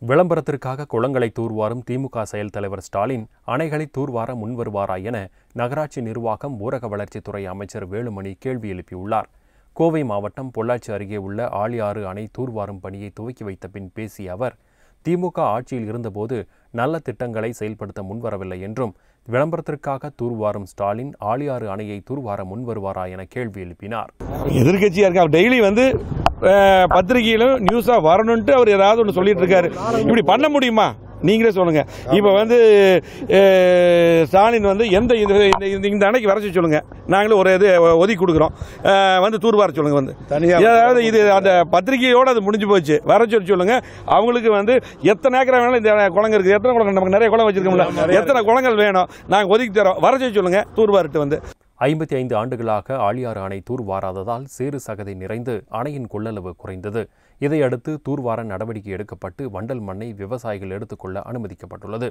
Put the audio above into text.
விளம்பரத்திற்காக குளங்களை தூர்வாரும் திமுக செயல் தலைவர் ஸ்டாலின் அணைகளை தூர்வார முன்வருவாரா என நகராட்சி நிர்வாகம் ஊரக வளர்ச்சித்துறை அமைச்சர் வேலுமணி கேள்வி எழுப்பியுள்ளார். கோவை மாவட்டம் பொள்ளாச்சி அருகே உள்ள ஆழியாறு அணை தூர்வாரும் பணியை துவக்கி வைத்த பின் பேசிய அவர், திமுக ஆட்சியில் இருந்தபோது நல்ல திட்டங்களை செயல்படுத்த முன்வரவில்லை என்றும், விளம்பரத்திற்காக தூர்வாரும் ஸ்டாலின் ஆழியாறு அணையை தூர்வார முன்வருவாரா என கேள்வி எழுப்பினார். எதிர்கட்சியா இருக்க டெய்லி பத்திரிகையிலும் நியூஸா வரணும்ட்டு அவர் ஏதாவது ஒன்று சொல்லிட்டு இருக்காரு. இப்படி பண்ண முடியுமா? நீங்களே சொல்லுங்க. இப்ப ஸ்டாலின் எந்த இந்த அணைக்கு வர சொல்லுங்க, நாங்களும் ஒரு இது ஒதுக்கி கொடுக்குறோம், தூர்வார சொல்லுங்க. ஏதாவது இது அந்த பத்திரிகையோட அது முடிஞ்சு போச்சு. வர சொல்லுங்க. அவங்களுக்கு எத்தனை ஏக்கரா வேணாலும் இந்த குளங்க இருக்கு. எத்தனை குளங்கள், நமக்கு நிறைய குளம் வச்சிருக்கோம்ல, எத்தனை குளங்கள் வேணும் நாங்கள் ஒதுக்கி தரோம், வர சொல்லுங்க, தூர்வாரிட்டு 55 ஆண்டுகளாக ஆழியாறு அணை தூர்வாராததால் சேறு சகதி நிறைந்து அணையின் கொள்ளளவு குறைந்தது. இதையடுத்து தூர்வார நடவடிக்கை எடுக்கப்பட்டு வண்டல் மண்ணை விவசாயிகள் எடுத்துக்கொள்ள அனுமதிக்கப்பட்டுள்ளது.